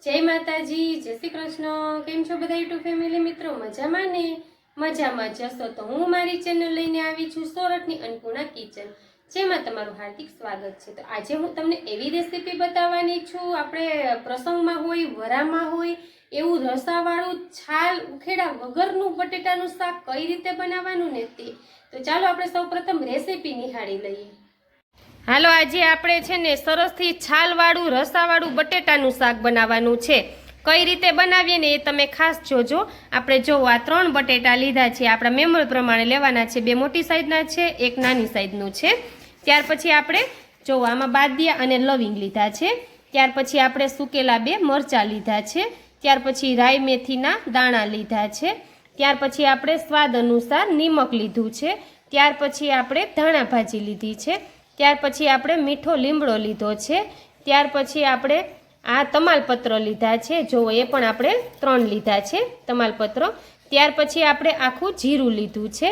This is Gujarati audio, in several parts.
जय माताजी, जय श्री कृष्ण। केम छो बधा यूट्यूब फैमिली मित्रों? मजामां ने? मजामां ज हशो तो हूँ मारी चेनल लईने आवी छुं सोरठनी अन्नपूर्णा किचन, जेमां तमारुं हार्दिक स्वागत छे। तो आज हूँ तमने एवी रेसिपी बताववानी छुं, आपणे प्रसंगमां होय, वरामां होय एवुं रसावाळुं छाल उखेड़ा वगरनुं बटेटानुं शाक कई रीते बनाववानुं ने ते। तो चालो आपणे सौप्रथम रेसिपी निहाળી लईए। हालो आज आपणे छे ने सरसथी छालवाळुं रसावाळुं बटेटानुं शाक बनाववानुं छे। कई रीते बनावीए ने ए तमे खास जोजो। आपणे जो आ 3 बटेटा लीधा छे, आपणा मेमर प्रमाणे लेवाना छे। 2 मोटी साइजना छे, 1 नानी साइजनुं छे। त्यार पछी आपणे जो आमां बादिया अने लविंग लीधा छे। त्यार पछी आपणे सुकेला 2 मरचा लीधा छे। त्यार पछी राई मेथीना दाणा लीधा छे। त्यार पछी आपणे स्वाद अनुसार निमक लीधुं छे। त्यार पछी आपणे धाणा भाजी लीधी छे। त्यार पछी आपणे मीठो લીમડો લીધો છે। ત્યાર પછી આપણે આ તમાલપત્ર લીધા છે, જો એ પણ આપણે 3 લીધા છે તમાલપત્ર। ત્યાર પછી આપણે આખું જીરું લીધું છે।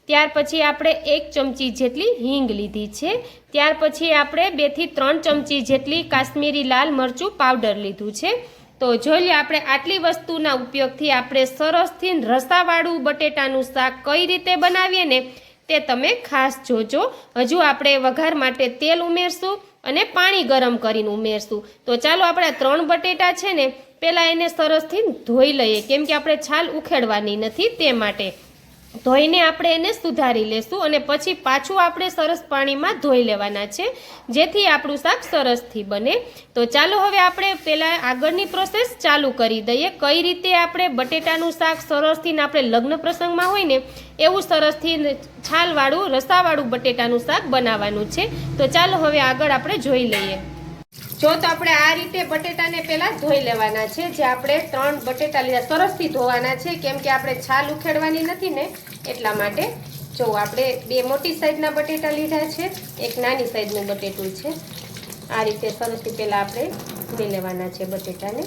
ત્યાર પછી આપણે 1 ચમચી જેટલી હિંગ લીધી છે। ત્યાર પછી આપણે 2 થી 3 ચમચી જેટલી કાશ્મીરી લાલ મરચું પાવડર લીધું છે। તો જોઈ લો આપણે આટલી વસ્તુના ઉપયોગથી આપણે સરસથી રસાવાળું બટેટાનું શાક કઈ રીતે બનાવીએ ને તે તમે ખાસ જોજો। હજુ આપણે વઘાર માટે તેલ ઉમેરશું અને પાણી ગરમ કરીને ઉમેરશું। તો ચાલો આપણા 3 બટેટા છે ને પહેલા એને સરસથી ધોઈ લઈએ, કેમ કે આપણે છાલ ઉખેડવાની નથી, તે માટે ધોઈને આપણે એને સુધારી લેશું અને પછી પાછું આપણે સરસ પાણીમાં ધોઈ લેવાના છે, જેથી આપણું શાક સરસથી બને। તો ચાલો હવે આપણે પહેલાં આગળની પ્રોસેસ ચાલુ કરી દઈએ। કઈ રીતે આપણે બટેટાનું શાક સરસથી આપણે લગ્ન પ્રસંગમાં હોય ને એવું સરસથી છાલવાળું રસાવાળું બટેટાનું શાક બનાવવાનું છે। તો ચાલો હવે આગળ આપણે જોઈ લઈએ। જો તો આપણે આ રીતે બટેટાને પહેલા ધોઈ લેવાના છે। જે આપણે 3 બટેટા લીધા સરસથી ધોવાના છે, કેમ કે આપણે છાલ ઉખેડવાની નથી ને એટલા માટે। જો આપણે 2 મોટી સાઈઝના બટેટા લીધા છે, 1 નાની સાઈઝનું બટેટું છે। આ રીતે સરસથી પહેલા આપણે ધોઈ લેવાના છે બટેટાને।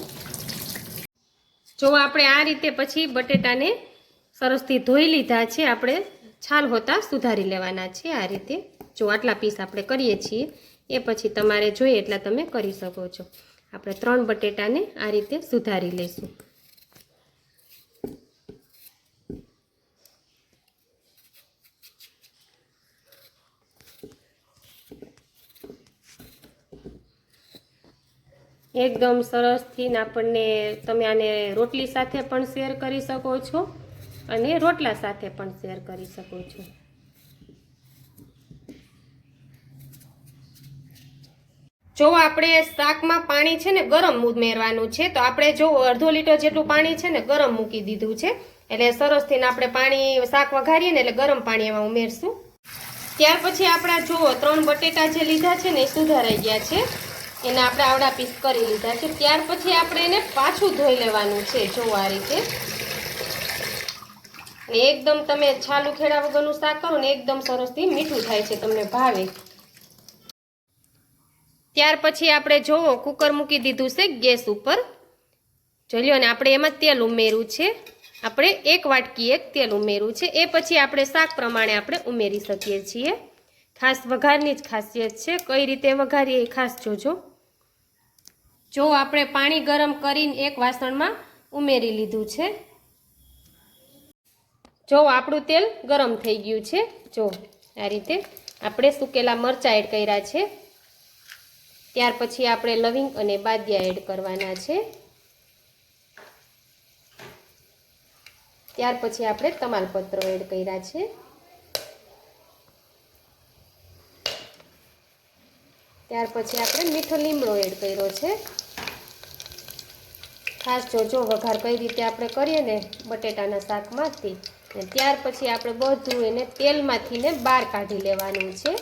જો આપણે આ રીતે પછી બટેટાને સરસથી ધોઈ લીધા છે, આપણે છાલ હોતા સુધારી લેવાના છે। આ રીતે જો આટલા પીસ આપણે કરીએ છીએ, એ પછી તમારે જોઈએ એટલા તમે કરી શકો છો। આપણે 3 બટેટાને આ રીતે સુધારી લઈશું। એકદમ સરસથી આપણને તમે આને રોટલી સાથે પણ શેર કરી શકો છો અને રોટલા સાથે પણ શેર કરી શકો છો। જો આપણે શાકમાં પાણી છે ને ગરમ ઉમેરવાનું છે, તો આપણે જો અડધો લીટર જેટલું પાણી છે ને ગરમ મૂકી દીધું છે, એટલે સરસથી આપણે પાણી શાક વઘારીએ ને એટલે ગરમ પાણી એમાં ઉમેરશું। ત્યાર પછી આપણા જો 3 બટેટા જે લીધા છે ને એ સુધારાઈ ગયા છે, એને આપણે આવડા પીસ કરી લીધા છે। ત્યાર પછી આપણે એને પાછું ધોઈ લેવાનું છે, જો આ રીતે। એકદમ તમે છાલ ઉખેડા વગરનું શાક કરો ને એકદમ સરસથી મીઠું થાય છે, તમને ભાવે। ત્યાર પછી આપણે જોવો કુકર મૂકી દીધું છે ગેસ ઉપર, જોઈ લો ને આપણે એમાં તેલ ઉમેર્યું છે। આપણે 1 વાટકી તેલ ઉમેર્યું છે, એ પછી આપણે શાક પ્રમાણે આપણે ઉમેરી શકીએ છીએ। ખાસ વઘારની જ ખાસિયત છે, કઈ રીતે વઘારીએ એ ખાસ જોજો। જો આપણે પાણી ગરમ કરીને 1 વાસણમાં ઉમેરી લીધું છે। જો આપણું તેલ ગરમ થઈ ગયું છે। જો આ રીતે આપણે સુકેલા મરચાં એડ કર્યા છે। ત્યાર પછી આપણે લવિંગ અને બાદિયા એડ કરવાના છે। ત્યાર પછી આપણે તમાલપત્ર એડ કર્યા છે। ત્યાર પછી આપણે મીઠો લીમડો એડ કર્યો છે। ખાસ જોજો વઘાર કઈ રીતે આપણે કરીએ ને બટેટાના શાકમાંથી। ત્યાર પછી આપણે બધું એને તેલમાંથી ને બહાર કાઢી લેવાનું છે।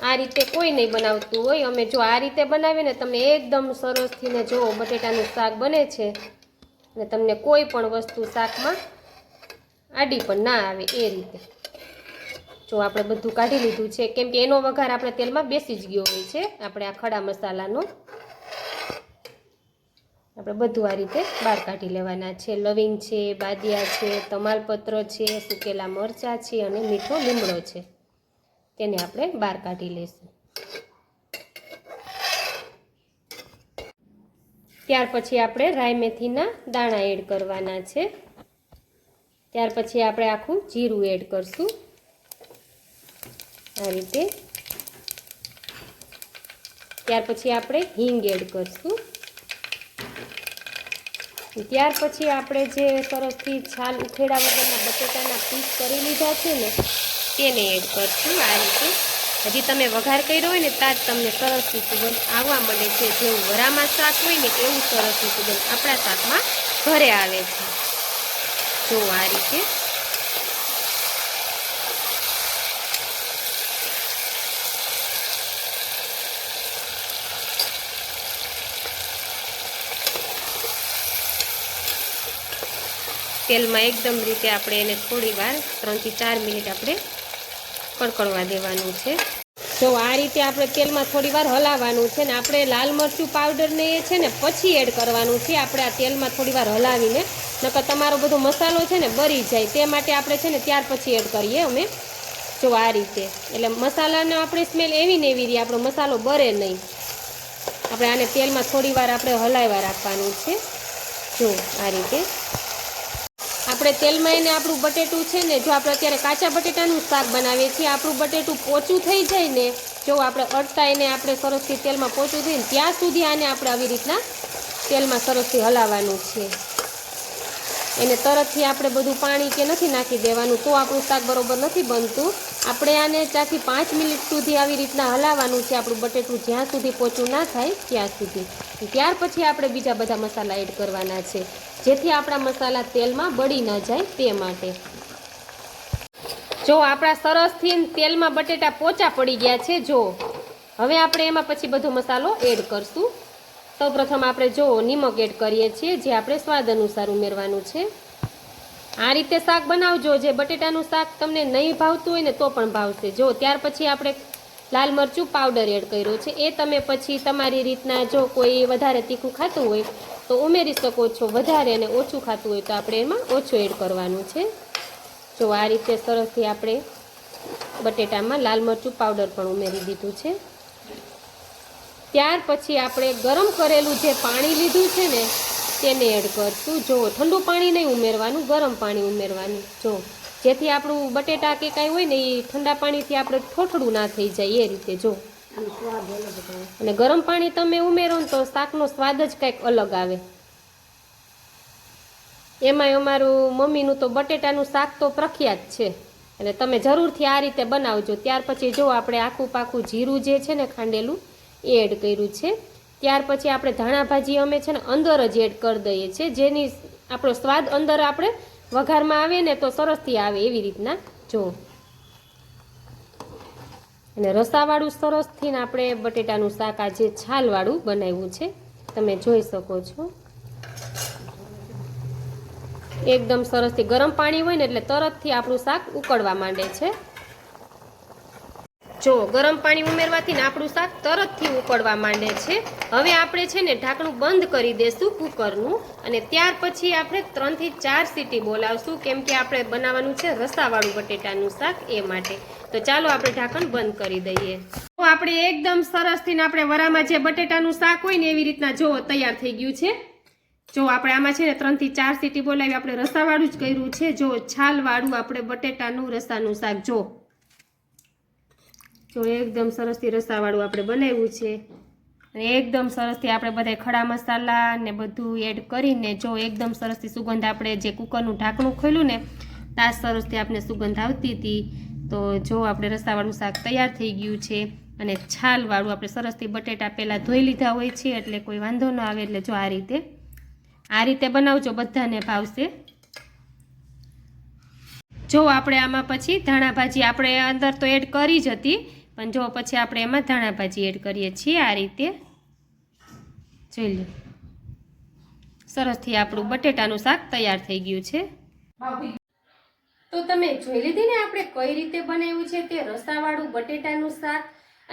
આ રીતે કોઈ નહીં બનાવતું હોય, અમે જો આ રીતે બનાવીએ ને તમને એકદમ સરસથી ને જો બટેટાનું શાક બને છે ને તમને કોઈ પણ વસ્તુ શાકમાં આડી પણ ના આવે એ રીતે। જો આપણે બધું કાઢી લીધું છે, કેમ કે એનો વઘાર આપણે તેલમાં બેસી જ ગયો હોય છે, આપણે આ ખડા મસાલાનો। આપણે બધું આ રીતે બહાર કાઢી લેવાના છે। લવિંગ છે, બાદિયા છે, તમાલપત્ર છે, સુકેલા મરચાં છે અને મીઠો લીમડો છે, તેને આપણે બહાર કાઢી લઈશું। ત્યાર પછી આપણે રાઈ મેથીના દાણા એડ કરવાના છે. ત્યાર પછી આપણે આખું જીરું એડ કરશું આ રીતે. ત્યાર પછી આપણે હિંગ એડ કરશું. ત્યાર પછી આપણે જે સરસથી છાલ ઉખેડા વગરના બટેટાના પીસ કરી લીધા છે ને તેને એડ કરશું આ રીતે. હજી તમે વઘાર કર્યો હોય ને ત્યાં જ તમને સરસની સુગંધ આવવા મળે છે. જેવું વરામાં શાક હોય ને એવું સરસની સુગંધ આપણા શાકમાં ઘરે આવે છે. જો આ રીતે. તેલમાં એકદમ રીતે આપણે એને થોડી વાર 3 થી 4 મિનિટ આપણે કડકડવા દેવાનું છે. જો આ રીતે આપણે તેલમાં થોડી વાર હલાવવાનું છે ને આપણે લાલ મરચું પાવડર ને એ છે ને પછી એડ કરવાનું છે. આપણે આ તેલમાં થોડી વાર હલાવીને, નકર તમારો બધો મસાલો છે ને બળી જાય, તે માટે આપણે છે ને ત્યાર પછી એડ કરીએ અમે. જો આ રીતે, એટલે મસાલાનો આપણે સ્મેલ એવી ને એવી રહી, આપણો મસાલો બળે નહીં. આપણે આને તેલમાં થોડી વાર આપણે હલાવ્યા રાખવાનું છે. જો આ રીતે આપણે તેલમાં એને આપણું બટેટું છે ને, જો આપણે અત્યારે કાચા બટેટાનું શાક બનાવીએ છીએ, આપણું બટેટું પોચું થઈ જાય ને, જો આપણે અડતા એને આપણે સરસથી તેલમાં પોચું થઈને ત્યાં સુધી આને આપણે આવી રીતના તેલમાં સરસથી હલાવવાનું છે. એને તરતથી આપણે બધું પાણી કે નથી નાખી દેવાનું, તો આપણું શાક બરોબર નથી બનતું. આપણે આને 4 થી 5 મિનિટ સુધી આવી રીતના હલાવવાનું છે, આપણું બટેટું જ્યાં સુધી પોચું ના થાય ત્યાં સુધી. ત્યાર પછી આપણે બીજા બધા મસાલા એડ કરવાના છે, જેથી આપણા મસાલા તેલમાં બળી ન જાય તે માટે. જો આપણા સરસથી તેલમાં બટેટા પોચા પડી ગયા છે. જો હવે આપણે એમાં પછી બધો મસાલો એડ કરશું. સૌપ્રથમ આપણે જો નિમક એડ કરીએ છીએ, જે આપણે સ્વાદ અનુસાર ઉમેરવાનું છે. આ રીતે શાક બનાવજો. જે બટેટાનું શાક તમને નહીં ભાવતું હોય ને તો પણ ભાવશે. જો ત્યાર પછી આપણે લાલ મરચું પાવડર એડ કર્યો છે. એ તમે પછી તમારી રીતના, જો કોઈ વધારે તીખું ખાતું હોય તો ઉમેરી શકો છો, વધારે અને ઓછું ખાતું હોય તો આપણે એમાં ઓછું એડ કરવાનું છે. જો આ રીતે સરસથી આપણે બટેટામાં લાલ મરચું પાવડર પણ ઉમેરી દીધું છે. ત્યાર પછી આપણે ગરમ કરેલું જે પાણી લીધું છે ને તેને એડ કરશું. જો ઠંડુ પાણી નહીં ઉમેરવાનું, ગરમ પાણી ઉમેરવાનું. જો જેથી આપણું બટેટા કે કાંઈ હોય ને એ ઠંડા પાણીથી આપણે ઠોઠડું ના થઈ જાય એ રીતે. જો અને ગરમ પાણી તમે ઉમેરો ને તો શાકનો સ્વાદ જ કંઈક અલગ આવે. એમાંય અમારું મમ્મીનું તો બટેટાનું શાક તો પ્રખ્યાત છે, એટલે તમે જરૂરથી આ રીતે બનાવજો. ત્યાર પછી જો આપણે આખું પાકું જીરું જે છે ને ખાંડેલું એ એડ કર્યું છે. ત્યાર પછી આપણે ધાણા ભાજી અમે છે ને અંદર જ એડ કરી દઈએ છીએ, જેની આપણો સ્વાદ અંદર આપણે વઘારમાં આવે ને તો સરસથી આવે એવી રીતના. જો અને રસાવાળું સરસથી આપણે બટેટાનું શાક આજે છાલવાળું બનાવ્યું છે, તમે જોઈ શકો છો. એકદમ સરસથી ગરમ પાણી હોય ને એટલે તરતથી આપણું શાક ઉકળવા માંડે છે. જો ગરમ પાણી ઉમેરવાથી ને આપણું શાક તરતથી ઉકળવા માંડે છે. હવે આપણે છે ને ઢાંકણું બંધ કરી દેશું કુકરનું, અને ત્યાર પછી આપણે 3 થી 4 સીટી બોલાવશું, કેમ કે આપણે બનાવવાનું છે રસાવાળું બટેટાનું શાક એ માટે. તો ચાલો આપણે ઢાંકણ બંધ કરી દઈએ. તો આપણે એકદમ સરસથી ને આપણે વરામાં જે બટેટાનું શાક હોય ને એવી રીતના જો તૈયાર થઈ ગયું છે. જો આપણે આમાં છે ને 3 થી 4 સીટી બોલાવી આપણે રસાવાળું જ કર્યું છે. જો છાલવાળું આપણે બટેટાનું રસાનું શાક જો એકદમ સરસથી રસાવાળું આપણે બનાવ્યું છે. અને એકદમ સરસથી આપણે બધા ખડા મસાલા ને બધું એડ કરીને જો એકદમ સરસથી સુગંધ, આપણે જે કુકરનું ઢાંકણું ખોલ્યું ને ત્યાં સરસથી આપણે સુગંધ આવતી હતી. તો જો આપણે રસાવાળું શાક તૈયાર થઈ ગયું છે. અને છાલવાળું આપણે સરસથી બટેટા પહેલાં ધોઈ લીધા હોય છે, એટલે કોઈ વાંધો ન આવે. એટલે જો આ રીતે બનાવજો, બધાને ભાવશે. જો આપણે આમાં પછી ધાણા ભાજી આપણે અંદર તો એડ કરી જ હતી, પણ જો પછી આપણે એમાં ધાણા ભાજી એડ કરીએ છીએ આ રીતે. જોઈ લો, સરસથી આપણું બટેટાનું શાક તૈયાર થઈ ગયું છે. તો તમે જોઈ લીધી ને આપણે કઈ રીતે બનાવ્યું છે તે રસાવાળું બટેટાનું શાક.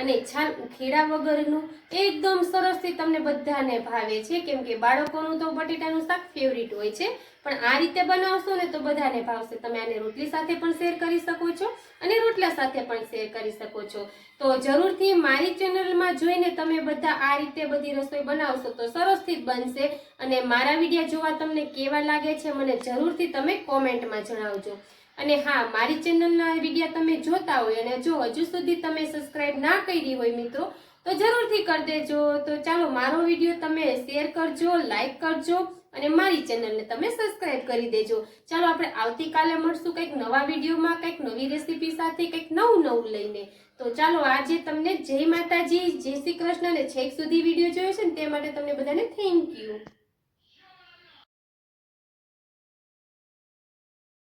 અને છાલ ઉખેડા વગરનું એકદમ સરસથી તમને બધાને ભાવે છે, કેમ કે બાળકોનું તો બટેટાનું શાક ફેવરિટ હોય છે, પણ આ રીતે બનાવશો ને તો બધાને ભાવશે. તમે આને રોટલી સાથે પણ શેર કરી શકો છો અને રોટલા સાથે પણ શેર કરી શકો છો. તો જરૂરથી મારી ચેનલમાં જોઈને તમે બધા આ રીતે બધી રસોઈ બનાવશો તો સરસથી જ બનશે. અને મારા વિડીયો જોવા તમને કેવા લાગે છે મને જરૂરથી તમે કોમેન્ટમાં જણાવજો. અને હા, મારી ચેનલના વિડીયો તમે જોતા હોય અને જો હજુ સુધી તમે સબસ્ક્રાઇબ ના કરી હોય મિત્રો તો જરૂરથી કરી દેજો. તો ચાલો, મારો વિડીયો તમે શેર કરજો, લાઈક કરજો અને મારી ચેનલને તમે સબસ્ક્રાઇબ કરી દેજો. ચાલો, આપણે આવતીકાલે મળશું કંઈક નવા વિડીયોમાં, કંઈક નવી રેસીપી સાથે, કંઈક નવું લઈને. તો ચાલો, આજે તમને જય માતાજી, જય શ્રી કૃષ્ણ, અને છેક સુધી વિડીયો જોયો છે ને તે માટે તમને બધાને થેન્ક યુ.